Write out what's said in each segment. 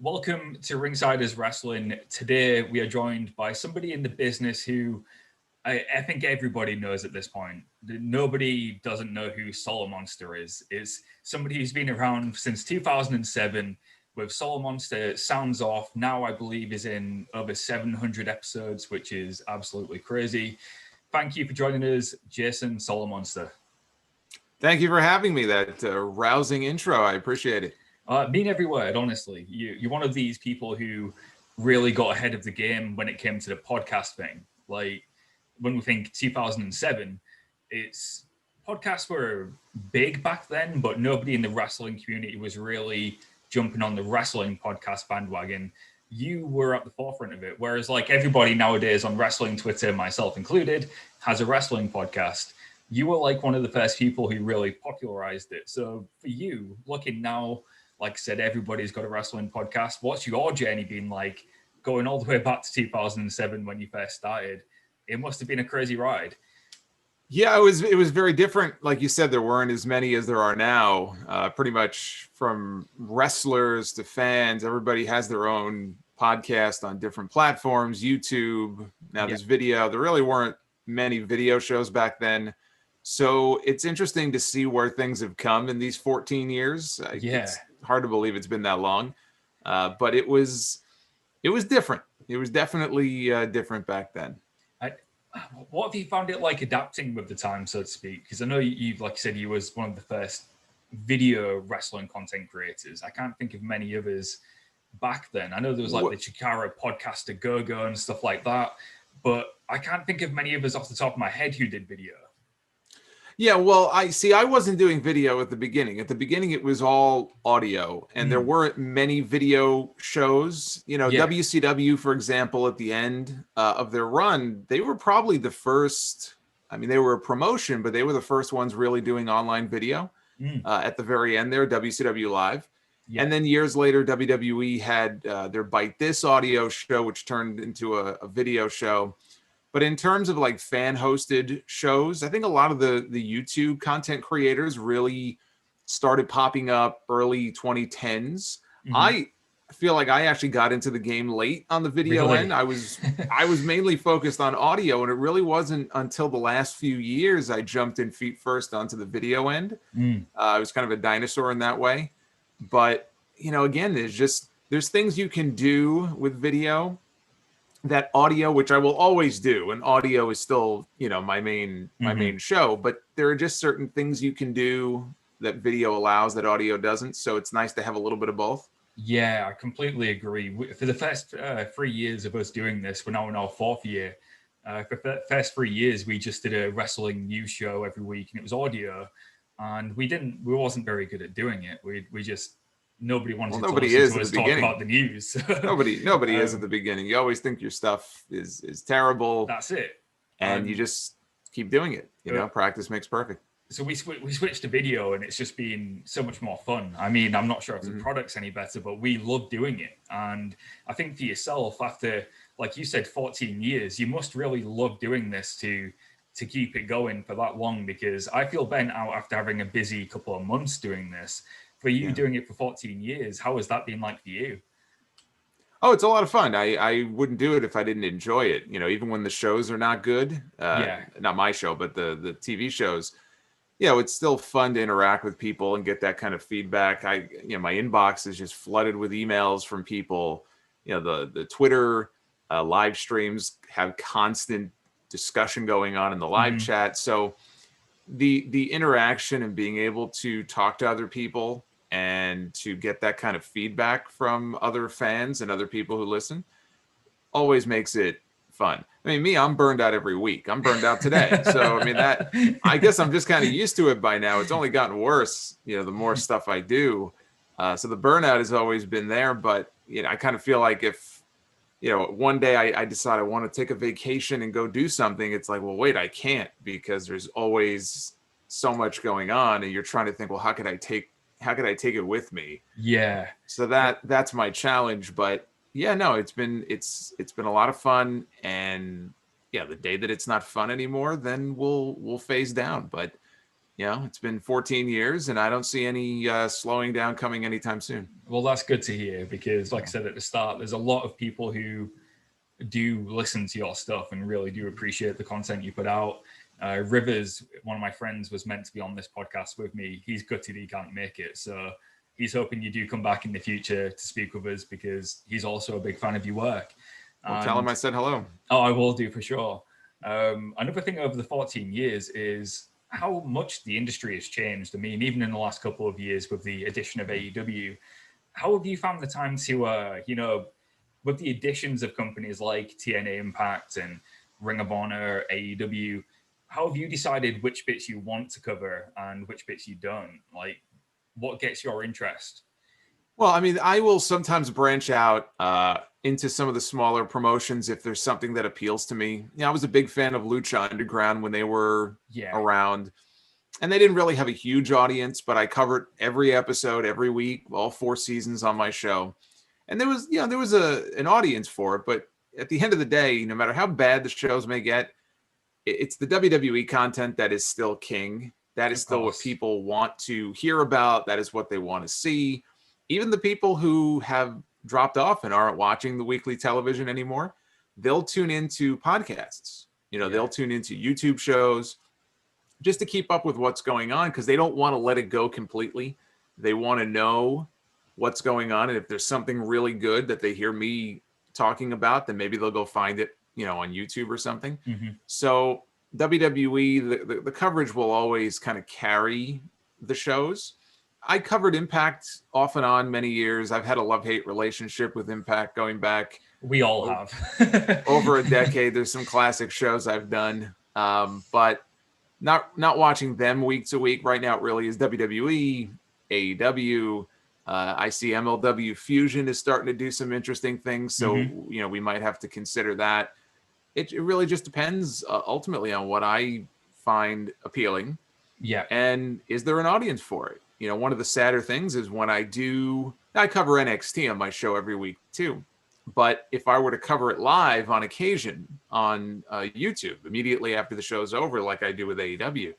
Welcome to Ringsiders Wrestling. Today we are joined by somebody in the business who I think everybody knows at this point. Nobody doesn't know who Solomonster is. It's somebody who's been around since 2007 with Solomonster Sounds Off. Now I believe is in over 700 episodes, which is absolutely crazy. Thank you for joining us, Jason Solomonster. Thank you for having me. That rousing intro. I appreciate it. Mean every word, honestly. You're one of these people who really got ahead of the game when it came to the podcast thing. Like, when we think 2007, podcasts were big back then, but nobody in the wrestling community was really jumping on the wrestling podcast bandwagon. You were at the forefront of it, whereas like everybody nowadays on wrestling Twitter, myself included, has a wrestling podcast. You were like one of the first people who really popularized it. So for you, looking now, like I said, everybody's got a wrestling podcast. What's your journey been like, going all the way back to 2007 when you first started? It must have been a crazy ride. Yeah, it was very different. Like you said, there weren't as many as there are now. Pretty much from wrestlers to fans, everybody has their own podcast on different platforms. YouTube, now there's video. There really weren't many video shows back then. So it's interesting to see where things have come in these 14 years. It's hard to believe it's been that long, but it was different. It was definitely different back then. What have you found it like adapting with the time, so to speak? Because I know you, like you said, you was one of the first video wrestling content creators. I can't think of many others back then. I know there was like the Chikara podcaster Go-Go and stuff like that, but I can't think of many others off the top of my head who did video. Yeah, well, I wasn't doing video at the beginning. At the beginning, it was all audio, and there weren't many video shows. You know, WCW, for example, at the end of their run, they were probably the first. I mean, they were a promotion, but they were the first ones really doing online video at the very end there, WCW Live. Yeah. And then years later, WWE had their Bite This audio show, which turned into a video show. But in terms of like fan hosted shows, I think a lot of the YouTube content creators really started popping up early 2010s. I feel like I actually got into the game late on the video end. I was mainly focused on audio, and it really wasn't until the last few years I jumped in feet first onto the video end. I was kind of a dinosaur in that way. But, you know, again, there's things you can do with video that audio, which I will always do, and audio is still, you know, my main show, but there are just certain things you can do that video allows that audio doesn't. So it's nice to have a little bit of both. Yeah, I completely agree. For the first 3 years of us doing this, we're now in our fourth year. For the first 3 years, we just did a wrestling news show every week, and it was audio, and we wasn't very good at doing it. We just nobody wanted to listen to us talk about the news. Nobody is at the beginning. You always think your stuff is terrible. That's it. And you just keep doing it. You know, practice makes perfect. So we switched to video, and it's just been so much more fun. I mean, I'm not sure if the product's any better, but we love doing it. And I think for yourself, after, like you said, 14 years, you must really love doing this to keep it going for that long, because I feel bent out after having a busy couple of months doing this. For you doing it for 14 years, how has that been like for you? Oh, it's a lot of fun. I wouldn't do it if I didn't enjoy it. You know, even when the shows are not good, not my show, but the TV shows, you know, it's still fun to interact with people and get that kind of feedback. My inbox is just flooded with emails from people. You know, the Twitter live streams have constant discussion going on in the live chat. So the interaction and being able to talk to other people and to get that kind of feedback from other fans and other people who listen always makes it fun. I mean, I'm burned out every week. I'm burned out today. So, I mean, I guess I'm just kind of used to it by now. It's only gotten worse, you know, the more stuff I do. So the burnout has always been there, but, you know, I kind of feel like if, you know, one day I decide I want to take a vacation and go do something, it's like, well, wait, I can't, because there's always so much going on, and you're trying to think, well, how could I take it with me? Yeah. So that's my challenge. But yeah, no, it's been a lot of fun. And yeah, the day that it's not fun anymore, then we'll phase down. But It's been 14 years, and I don't see any slowing down coming anytime soon. Well, that's good to hear, because like I said at the start, there's a lot of people who do listen to your stuff and really do appreciate the content you put out. Rivers, one of my friends, was meant to be on this podcast with me. He's gutted he can't make it. So he's hoping you do come back in the future to speak with us, because he's also a big fan of your work. Well, tell him I said hello. Oh, I will do for sure. Another thing over the 14 years is how much the industry has changed. I mean, even in the last couple of years with the addition of AEW, how have you found the time to, with the additions of companies like TNA Impact and Ring of Honor, AEW, how have you decided which bits you want to cover and which bits you don't? Like, what gets your interest? Well, I mean, I will sometimes branch out into some of the smaller promotions if there's something that appeals to me. I was a big fan of Lucha Underground when they were around, and they didn't really have a huge audience, but I covered every episode every week, all 4 seasons on my show. And there was an audience for it, but at the end of the day, no matter how bad the shows may get, it's the WWE content that is still king. That is still what people want to hear about. That is what they want to see. Even the people who have dropped off and aren't watching the weekly television anymore, they'll tune into podcasts. They'll tune into YouTube shows just to keep up with what's going on, because they don't want to let it go completely. They want to know what's going on. And if there's something really good that they hear me talking about, then maybe they'll go find it, on YouTube or something. Mm-hmm. So WWE, the coverage will always kind of carry the shows. I covered Impact off and on many years. I've had a love-hate relationship with Impact going back. We all have. over a decade. There's some classic shows I've done, but not watching them week to week. Right now it really is WWE, AEW. I see MLW Fusion is starting to do some interesting things. So, we might have to consider that. It really just depends ultimately on what I find appealing. Yeah. And is there an audience for it? One of the sadder things is when I cover NXT on my show every week too. But if I were to cover it live on occasion on YouTube immediately after the show's over, like I do with AEW,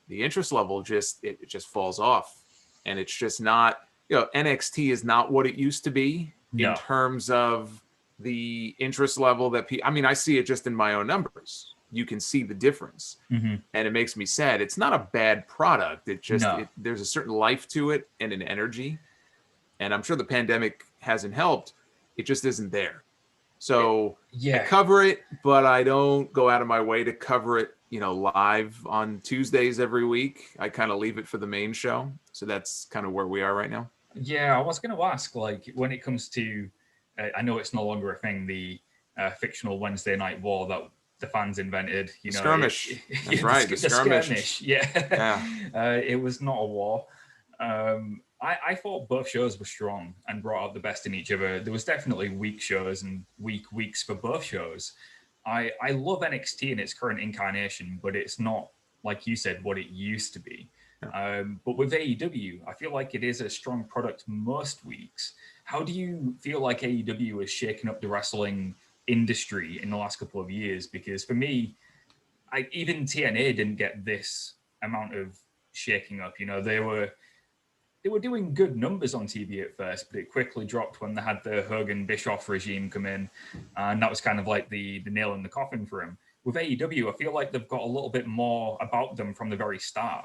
the interest level just falls off. And it's just not, NXT is not what it used to be in terms of the interest level that I see it just in my own numbers. You can see the difference, and it makes me sad. It's not a bad product. It just there's a certain life to it and an energy, and I'm sure the pandemic hasn't helped. It just isn't there. So I cover it, but I don't go out of my way to cover it, live on Tuesdays every week. I kind of leave it for the main show. So that's kind of where we are right now. Yeah, I was going to ask, like, when it comes to, I know it's no longer a thing, the fictional Wednesday Night War that the fans invented, skirmish. That's right, the skirmish. Yeah. It was not a war. I thought both shows were strong and brought out the best in each other. There was definitely weak shows and weak weeks for both shows. I love NXT in its current incarnation, but it's not, like you said, what it used to be. But with AEW, I feel like it is a strong product most weeks. How do you feel like AEW is shaking up the wrestling industry in the last couple of years? Because for me, even TNA didn't get this amount of shaking up. They were doing good numbers on TV at first, but it quickly dropped when they had the Hogan Bischoff regime come in, and that was kind of like the nail in the coffin for him. With AEW, I feel like they've got a little bit more about them from the very start.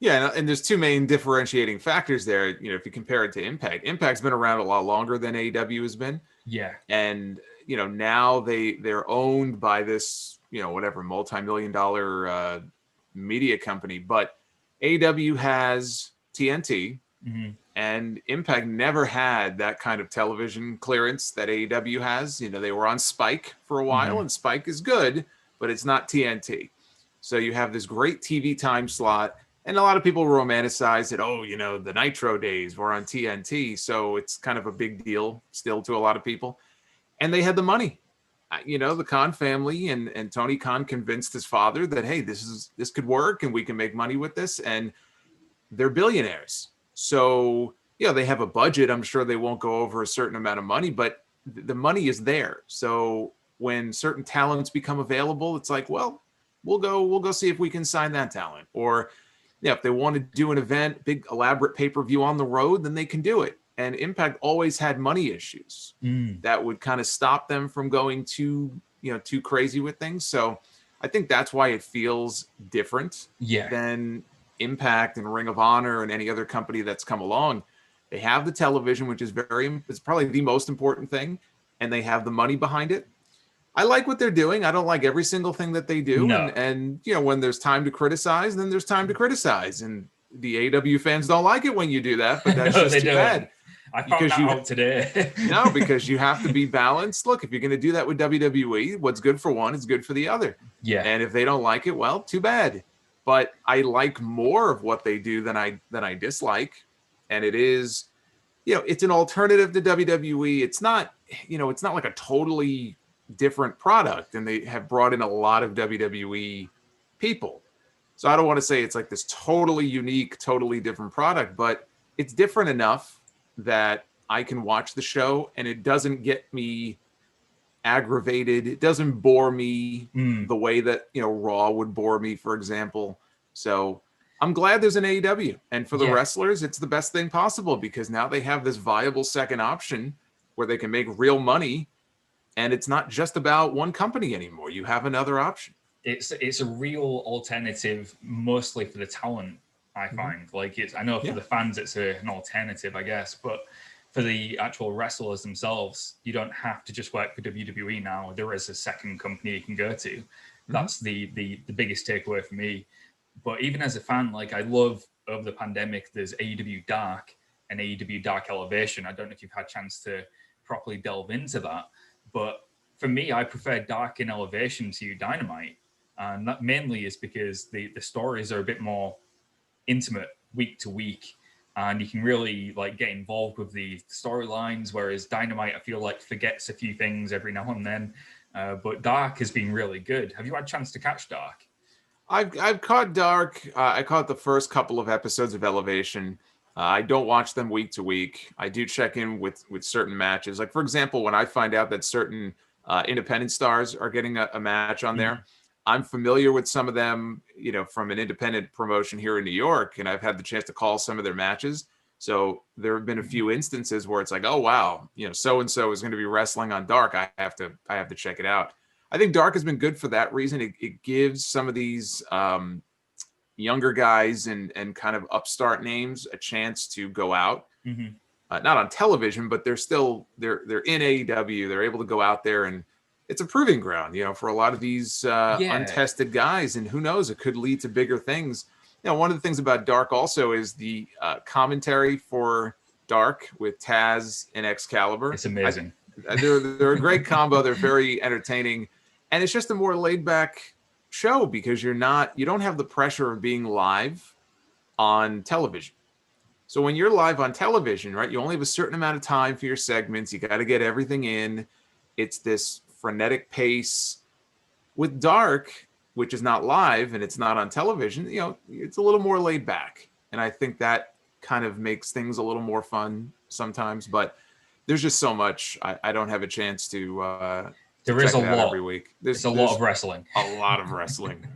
Yeah, and there's two main differentiating factors there. If you compare it to Impact, Impact's been around a lot longer than AEW has been. Yeah, and now they're owned by this whatever multi-million-dollar media company, but AEW has TNT, and Impact never had that kind of television clearance that AEW has. They were on Spike for a while, and Spike is good, but it's not TNT. So you have this great TV time slot. And a lot of people romanticize it. Oh, the Nitro days were on TNT. So it's kind of a big deal still to a lot of people. And they had the money. The Khan family and Tony Khan convinced his father that, hey, this could work and we can make money with this. And they're billionaires. So, they have a budget. I'm sure they won't go over a certain amount of money, but the money is there. So when certain talents become available, it's like, well, we'll go see if we can sign that talent. Or yeah, if they want to do an event, big elaborate pay-per-view on the road, then they can do it. And Impact always had money issues that would kind of stop them from going too crazy with things. So I think that's why it feels different than Impact and Ring of Honor and any other company that's come along. They have the television, which is it's probably the most important thing, and they have the money behind it. I like what they're doing. I don't like every single thing that they do. No. And when there's time to criticize, then there's time to criticize. And the AEW fans don't like it when you do that, but that's just too bad. I found that out today. No, because you have to be balanced. Look, if you're going to do that with WWE, what's good for one is good for the other. Yeah. And if they don't like it, well, too bad. But I like more of what they do than I dislike. And it is, it's an alternative to WWE. It's not like a totally different product, and they have brought in a lot of WWE people. So I don't want to say it's like this totally unique, totally different product, but it's different enough that I can watch the show and it doesn't get me aggravated. It doesn't bore me the way that, Raw would bore me, for example. So I'm glad there's an AEW, and for the wrestlers, it's the best thing possible, because now they have this viable second option where they can make real money. And it's not just about one company anymore. You have another option. It's a real alternative, mostly for the talent, I find. I know for the fans, it's an alternative, I guess. But for the actual wrestlers themselves, you don't have to just work for WWE now. There is a second company you can go to. That's the biggest takeaway for me. But even as a fan, I love, over the pandemic, there's AEW Dark and AEW Dark Elevation. I don't know if you've had a chance to properly delve into that. But for me, I prefer Dark and Elevation to Dynamite. And that mainly is because the stories are a bit more intimate week to week. And you can really get involved with the storylines, whereas Dynamite, I feel forgets a few things every now and then. But Dark has been really good. Have you had a chance to catch Dark? I've caught Dark. I caught the first couple of episodes of Elevation. I don't watch them week to week. I do check in with certain matches. For example, when I find out that certain independent stars are getting a match on there, I'm familiar with some of them, from an independent promotion here in New York, and I've had the chance to call some of their matches. So there have been a few instances where it's oh wow, so-and-so is going to be wrestling on Dark. I have to check it out. I think Dark has been good for that reason. It gives some of these younger guys and kind of upstart names a chance to go out, not on television, but they're in AEW. They're able to go out there, and it's a proving ground, for a lot of these untested guys. And who knows, it could lead to bigger things. One of the things about Dark also is the commentary for Dark with Taz and Excalibur. It's amazing. They're a great combo. They're very entertaining, and it's just a more laid back show because you don't have the pressure of being live on television. So when you're live on television, right, you only have a certain amount of time for your segments. You got to get everything in. It's this frenetic pace. With Dark, which is not live and it's not on television, it's a little more laid back. And I think that kind of makes things a little more fun sometimes, but there's just so much. I don't have a chance to there is a lot every week. There's a lot of wrestling. A lot of wrestling.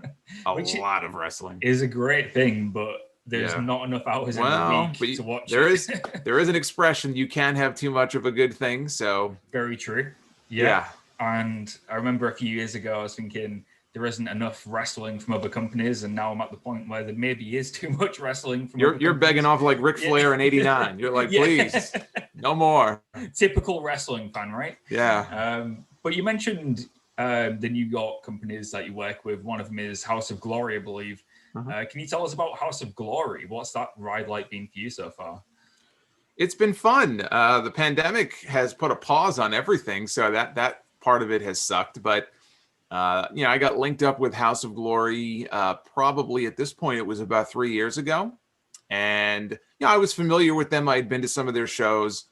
A lot of wrestling is a great thing, but there's not enough hours in the week to watch. There is an expression: you can't have too much of a good thing. So very true. Yeah. And I remember a few years ago, I was thinking there isn't enough wrestling from other companies, and now I'm at the point where there maybe is too much wrestling from. You're begging off like Ric Flair in '89. You're like, please, no more. Typical wrestling fan, right? Yeah. But you mentioned the New York companies that you work with. One of them is House of Glory, I believe. Can you tell us about House of Glory? What's that ride like been for you so far? It's been fun. The pandemic has put a pause on everything, so that part of it has sucked. But I got linked up with House of Glory probably at this point it was about 3 years ago, and I was familiar with them. I had been to some of their shows,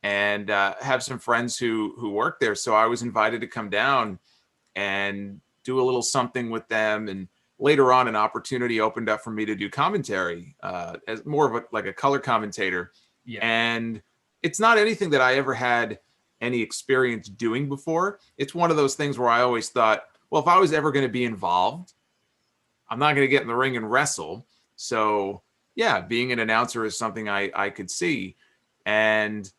and have some friends who work there. So I was invited to come down and do a little something with them. And later on, an opportunity opened up for me to do commentary as more of a color commentator. Yeah. And it's not anything that I ever had any experience doing before. It's one of those things where I always thought, well, if I was ever going to be involved, I'm not going to get in the ring and wrestle. So yeah, being an announcer is something I could see. And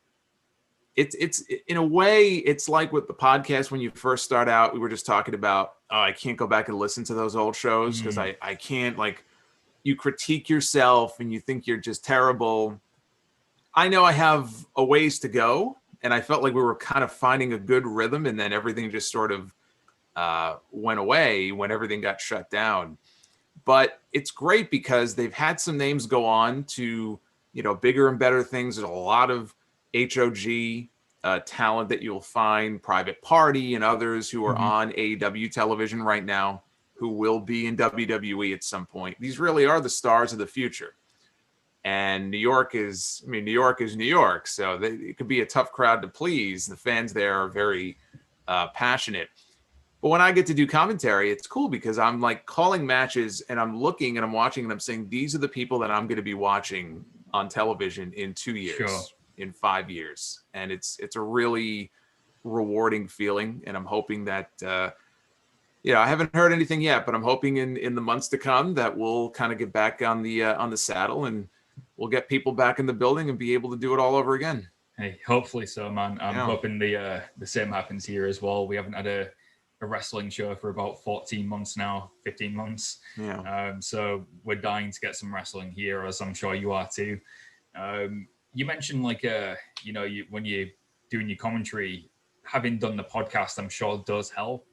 it's in a way, it's like with the podcast when you first start out, we were just talking about, oh, I can't go back and listen to those old shows because I can't, like, you critique yourself and you think you're just terrible. I know I have a ways to go, and I felt like we were kind of finding a good rhythm, and then everything just sort of went away when everything got shut down. But it's great because they've had some names go on to, bigger and better things. There's a lot of HOG talent that you'll find, Private Party and others who are on AEW television right now, who will be in WWE at some point. These really are the stars of the future. And New York is New York. So it could be a tough crowd to please. The fans there are very passionate. But when I get to do commentary, it's cool because I'm like calling matches and I'm looking and I'm watching and I'm saying, these are the people that I'm going to be watching on television in 2 years, in 5 years. And it's a really rewarding feeling. And I'm hoping that, I haven't heard anything yet, but I'm hoping in the months to come that we'll kind of get back on the saddle and we'll get people back in the building and be able to do it all over again. Hey, hopefully so, man. I'm hoping the same happens here as well. We haven't had a wrestling show for about 14 months now, 15 months. So we're dying to get some wrestling here, as I'm sure you are too. You mentioned when you're doing your commentary, having done the podcast, I'm sure does help.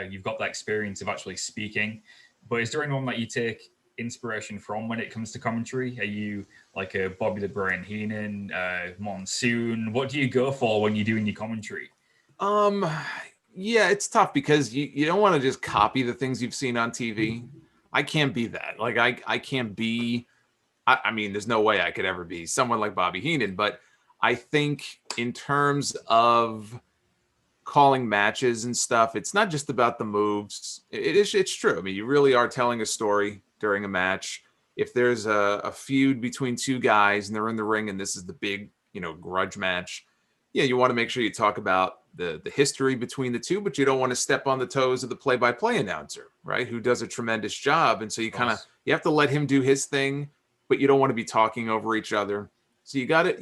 You've got that experience of actually speaking. But is there anyone that you take inspiration from when it comes to commentary? Are you like a Bobby the Brain Heenan, Monsoon? What do you go for when you're doing your commentary? Yeah, it's tough because you don't want to just copy the things you've seen on TV. I can't be that. Like I can't be, I mean, there's no way I could ever be someone like Bobby Heenan, but I think in terms of calling matches and stuff, it's not just about the moves. It's true. I mean, you really are telling a story during a match. If there's a feud between two guys and they're in the ring and this is the big, grudge match, you want to make sure you talk about the history between the two, but you don't want to step on the toes of the play-by-play announcer, right? Who does a tremendous job. And so you have to let him do his thing, but you don't want to be talking over each other. So you got to,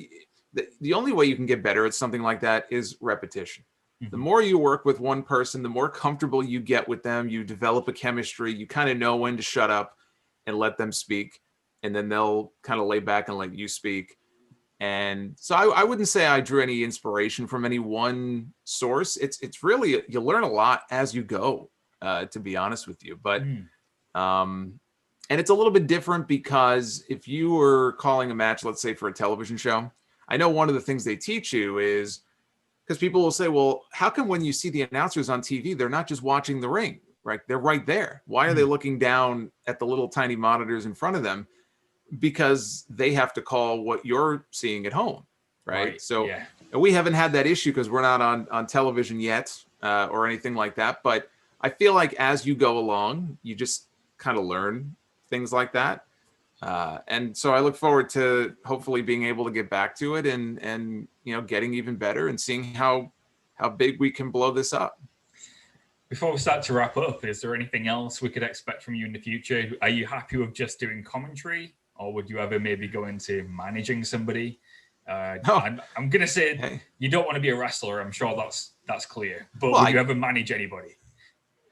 the only way you can get better at something like that is repetition. The more you work with one person, the more comfortable you get with them, you develop a chemistry, you kind of know when to shut up and let them speak. And then they'll kind of lay back and let you speak. And so I wouldn't say I drew any inspiration from any one source. It's really, you learn a lot as you go, to be honest with you. But, and it's a little bit different because if you were calling a match, let's say for a television show, I know one of the things they teach you is, because people will say, well, how come when you see the announcers on TV, they're not just watching the ring, right? They're right there. Why are they looking down at the little tiny monitors in front of them? Because they have to call what you're seeing at home, right? So and we haven't had that issue because we're not on television yet or anything like that. But I feel like as you go along, you just kind of learn things like that. And so I look forward to hopefully being able to get back to it and getting even better and seeing how big we can blow this up. Before we start to wrap up, is there anything else we could expect from you in the future? Are you happy with just doing commentary, or would you ever maybe go into managing somebody? I'm going to say you don't want to be a wrestler. I'm sure that's clear. But would you ever manage anybody?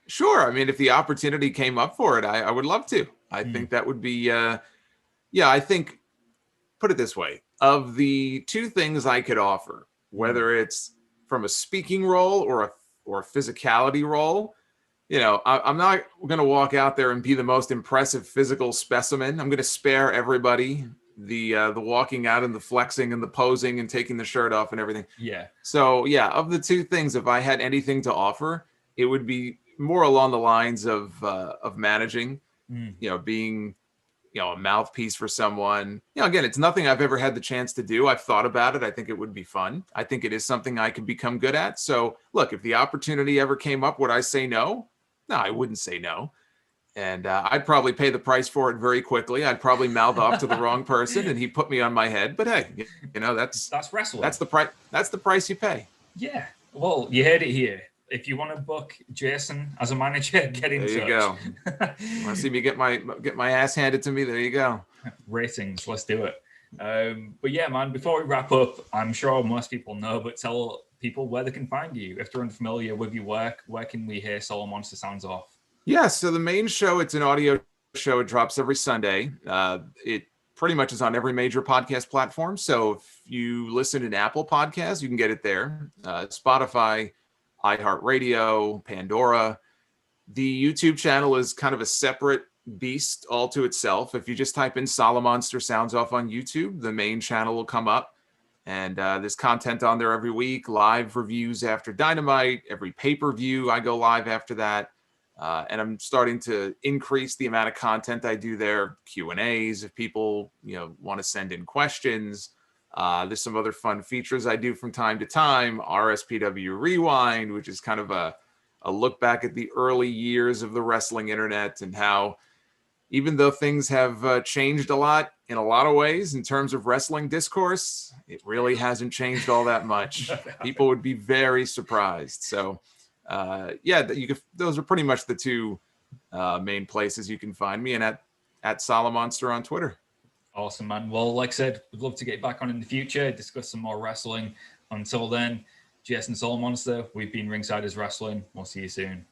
Sure. I mean, if the opportunity came up for it, I would love to. I think that would be, I think, put it this way, of the two things I could offer, whether it's from a speaking role or a physicality role, I'm not going to walk out there and be the most impressive physical specimen. I'm going to spare everybody the walking out and the flexing and the posing and taking the shirt off and everything. Yeah. So of the two things, if I had anything to offer, it would be more along the lines of managing, being, a mouthpiece for someone. Again, it's nothing I've ever had the chance to do. I've thought about it. I think it would be fun. I think it is something I could become good at. So look, if the opportunity ever came up, would I say no? No, I wouldn't say no. And I'd probably pay the price for it very quickly. I'd probably mouth off to the wrong person and he'd put me on my head. But hey, that's wrestling. That's the price. That's the price you pay. Yeah. Well, you heard it here. if you want to book Jason as a manager, get in touch. There you go. Want to see me get my ass handed to me? There you go. Ratings, let's do it. But yeah, man, before we wrap up, I'm sure most people know, but tell people where they can find you. If they're unfamiliar with your work, where can we hear Solomonster Sounds Off? Yeah, so the main show, it's an audio show. It drops every Sunday. It pretty much is on every major podcast platform. So if you listen in Apple Podcasts, you can get it there. Spotify, iHeartRadio, Pandora. The YouTube channel is kind of a separate beast all to itself. If you just type in Solomonster Sounds Off on YouTube, the main channel will come up. And there's content on there every week, live reviews after Dynamite, every pay-per-view I go live after that. And I'm starting to increase the amount of content I do there, Q&As if people, want to send in questions. There's some other fun features I do from time to time, RSPW Rewind, which is kind of a look back at the early years of the wrestling internet and how, even though things have changed a lot in a lot of ways in terms of wrestling discourse, it really hasn't changed all that much. People would be very surprised. So, those are pretty much the two main places you can find me, and at Solomonster on Twitter. Awesome, man. Well, like I said, we'd love to get back on in the future, discuss some more wrestling. Until then, Jason Solomonster, we've been Ringsiders Wrestling. We'll see you soon.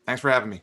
Thanks for having me.